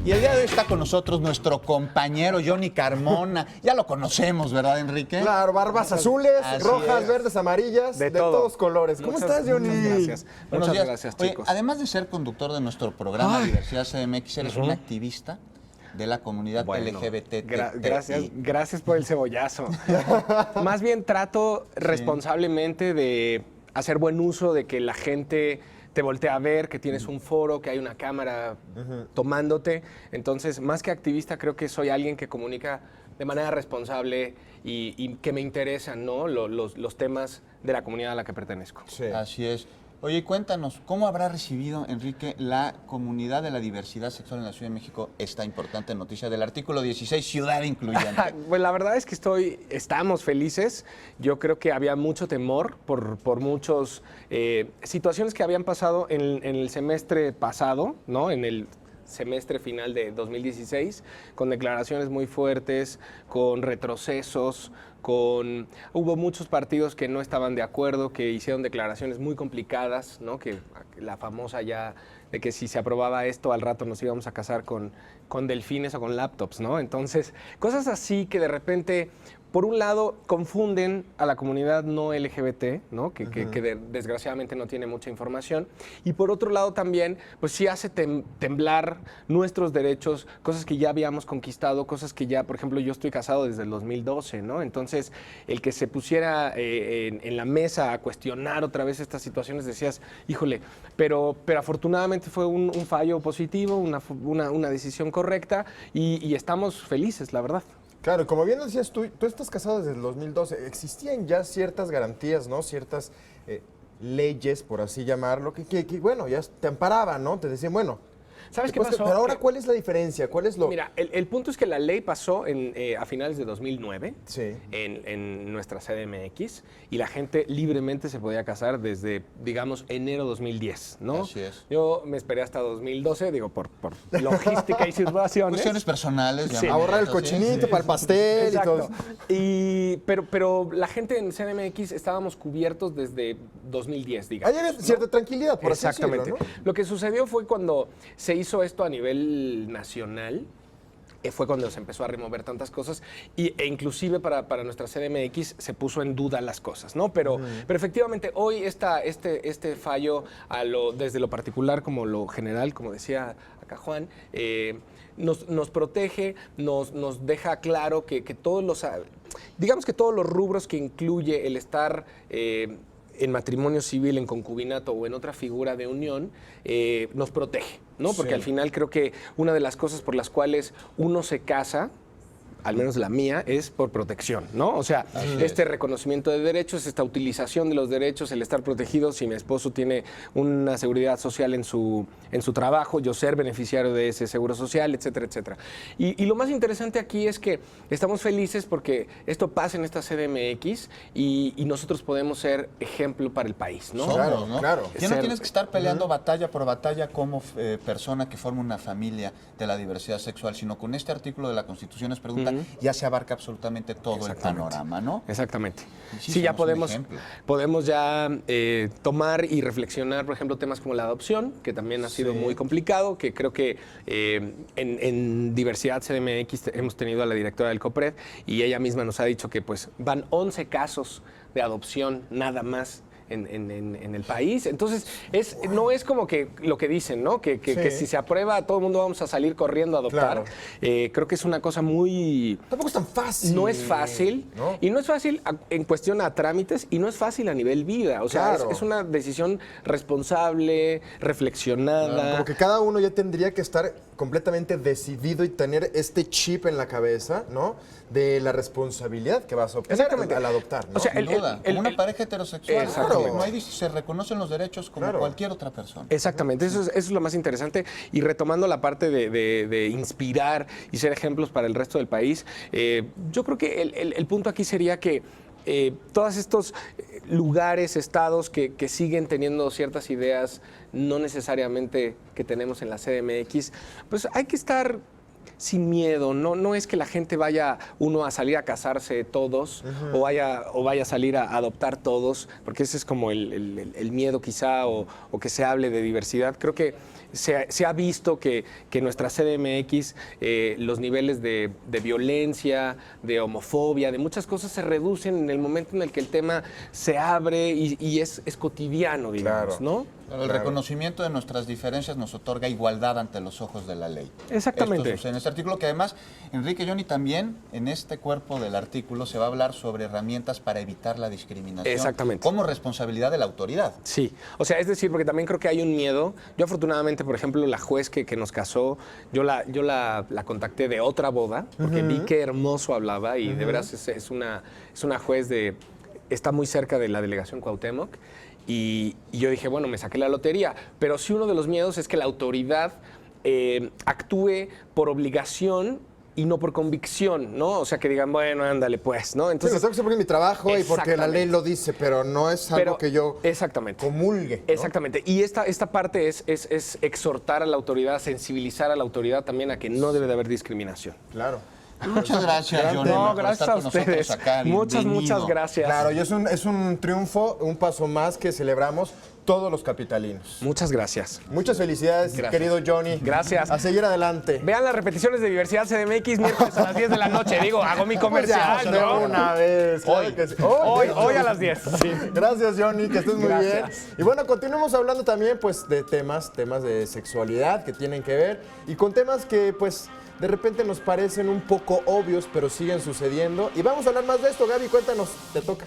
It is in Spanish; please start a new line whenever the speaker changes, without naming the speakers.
Y el día de hoy está con nosotros nuestro compañero Johnny Carmona. Ya lo conocemos, ¿verdad, Enrique?
Claro, barbas azules,
Así
rojas,
es.
verdes, amarillas, de todos colores. ¿Cómo estás, Johnny?
Muchas gracias.
Buenos
Muchas
días.
gracias,
Oye,
chicos.
además de ser conductor de nuestro programa Diversidad CDMX, eres un activista de la comunidad LGBT.
Gracias por el cebollazo. Más bien trato responsablemente de hacer buen uso de que la gente te voltea a ver, que tienes un foro, que hay una cámara tomándote. Entonces, más que activista, creo que soy alguien que comunica de manera responsable y que me interesan, ¿no? los temas de la comunidad a la que pertenezco.
Sí.
Así es. Oye, cuéntanos, ¿cómo habrá recibido, Enrique, la comunidad de la diversidad sexual en la Ciudad de México esta importante noticia del artículo 16, ciudad incluyente?
Pues la verdad es que estamos felices. Yo creo que había mucho temor por muchas situaciones que habían pasado en el semestre pasado, ¿no? En el semestre final de 2016, con declaraciones muy fuertes, con retrocesos, hubo muchos partidos que no estaban de acuerdo, que hicieron declaraciones muy complicadas, ¿no? Que la famosa ya de que si se aprobaba esto al rato nos íbamos a casar con delfines o con laptops, ¿no? Entonces, cosas así que de repente, por un lado, confunden a la comunidad no LGBT, ¿no? Que desgraciadamente no tiene mucha información. Y por otro lado también, pues sí hace temblar nuestros derechos, cosas que ya habíamos conquistado, cosas que ya, por ejemplo, yo estoy casado desde el 2012, ¿no? Entonces, el que se pusiera en la mesa a cuestionar otra vez estas situaciones, decías, híjole, pero afortunadamente fue un fallo positivo, una decisión correcta y estamos felices, la verdad.
Claro, como bien decías tú estás casado desde el 2012. Existían ya ciertas garantías, ¿no? Ciertas leyes, por así llamarlo, que bueno, ya te amparaban, ¿no? Te decían, bueno,
¿sabes qué pasó?
Pero ahora, ¿cuál es la diferencia? ¿Cuál es lo...?
Mira, el punto es que la ley pasó a finales de 2009
Sí.
en nuestra CDMX y la gente libremente se podía casar desde, digamos, enero 2010, ¿no?
Así es.
Yo me esperé hasta 2012, digo, por logística y situaciones.
Cuestiones personales.
Sí.
llamémoslo
Ahorrar el
así.
cochinito para el pastel y todo.
Exacto. Pero la gente en CDMX estábamos cubiertos desde 2010, digamos.
Ahí había cierta tranquilidad, por así
Exactamente.
decirlo, ¿no?
Lo que sucedió fue cuando se hizo esto a nivel nacional, fue cuando se empezó a remover tantas cosas e inclusive para nuestra CDMX se puso en duda las cosas, ¿no? Pero efectivamente hoy este fallo desde lo particular como lo general, como decía acá Juan, nos protege, nos deja claro que digamos que todos los rubros que incluye el estar en matrimonio civil, en concubinato o en otra figura de unión, nos protege, ¿no? Porque
Sí.
al final creo que una de las cosas por las cuales uno se casa, al menos la mía, es por protección, ¿no? O sea, este reconocimiento de derechos, esta utilización de los derechos, el estar protegido, si mi esposo tiene una seguridad social en su trabajo, yo ser beneficiario de ese seguro social, etcétera, etcétera. Y lo más interesante aquí es que estamos felices porque esto pasa en esta CDMX y nosotros podemos ser ejemplo para el país, ¿no?
Somos,
Claro,
¿no?
claro.
Ya no
Ser-
tienes que estar peleando batalla por batalla como persona que forma una familia de la diversidad sexual, sino con este artículo de la Constitución nos pregunta, ya se abarca absolutamente todo el
Exactamente.
panorama, ¿no?
Exactamente.
Y sí,
Sí, ya
somos un ejemplo.
podemos ya tomar y reflexionar, por ejemplo, temas como la adopción, que también ha sido muy complicado, que creo que en Diversidad CDMX hemos tenido a la directora del COPRED y ella misma nos ha dicho que pues van 11 casos de adopción nada más en el país. Entonces, no es como que lo que dicen, ¿no? Que si se aprueba, todo el mundo vamos a salir corriendo a adoptar.
Claro.
Creo que es una cosa muy...
Tampoco es tan fácil.
No es fácil,
¿no?
y no es fácil en cuestión a trámites, y no es fácil a nivel vida. O sea,
Claro.
es una decisión responsable, reflexionada.
Como que cada uno ya tendría que estar completamente decidido y tener este chip en la cabeza, ¿no? De la responsabilidad que vas a obtener
Exactamente.
al adoptar, ¿no?
O sea,
Sin duda, como una pareja heterosexual,
Exactamente.
no hay, se reconocen los derechos como
Claro.
cualquier otra persona.
Exactamente, eso es lo más interesante. Y retomando la parte de inspirar y ser ejemplos para el resto del país, yo creo que el punto aquí sería que todos estos lugares, estados que siguen teniendo ciertas ideas no necesariamente que tenemos en la CDMX, pues hay que estar sin miedo. No es que la gente vaya uno a salir a casarse todos o vaya a salir a adoptar todos, porque ese es como el miedo quizá, o que se hable de diversidad. Creo que se ha visto que nuestra CDMX, los niveles de violencia, de homofobia, de muchas cosas se reducen en el momento en el que el tema se abre y es cotidiano, digamos,
Claro.
¿no?
Pero el reconocimiento de nuestras diferencias nos otorga igualdad ante los ojos de la ley.
Exactamente.
Esto sucede en este artículo, que además, Enrique, Johnny, también en este cuerpo del artículo se va a hablar sobre herramientas para evitar la discriminación.
Exactamente.
Como responsabilidad de la autoridad.
Sí, o sea, es decir, porque también creo que hay un miedo. Yo afortunadamente, por ejemplo, la juez que nos casó, yo la contacté de otra boda, porque vi qué hermoso hablaba y de veras es una juez está muy cerca de la delegación Cuauhtémoc. Y yo dije, bueno, me saqué la lotería. Pero sí, uno de los miedos es que la autoridad actúe por obligación y no por convicción, ¿no? O sea, que digan, bueno, ándale, pues, ¿no?
Entonces, tengo que hacer mi trabajo y porque la ley
Exactamente.
lo dice, pero no es algo que yo
exactamente.
comulgue, ¿no?
Exactamente. Y esta parte es exhortar a la autoridad, sensibilizar a la autoridad también a que no debe de haber discriminación.
Claro.
Muchas gracias, Johnny.
No,
por
gracias
estar
a
con nosotros
ustedes.
acá.
Muchas
Bienvenido.
gracias.
Claro, y es un triunfo, un paso más que celebramos todos los capitalinos.
Muchas gracias.
Muchas felicidades,
Gracias.
querido Johnny.
Gracias.
A seguir adelante.
Vean las repeticiones de Diversidad CDMX miércoles a las 10 de la noche. Digo, hago mi comercial,
Pues ya,
¿no?
de una vez. Claro
Hoy.
que sí.
Hoy a las 10. Sí.
Gracias, Johnny, que estés muy
Gracias.
bien. Y bueno, continuemos hablando también, pues, de temas de sexualidad que tienen que ver y con temas que, pues, de repente nos parecen un poco obvios, pero siguen sucediendo. Y vamos a hablar más de esto. Gaby, cuéntanos, te toca.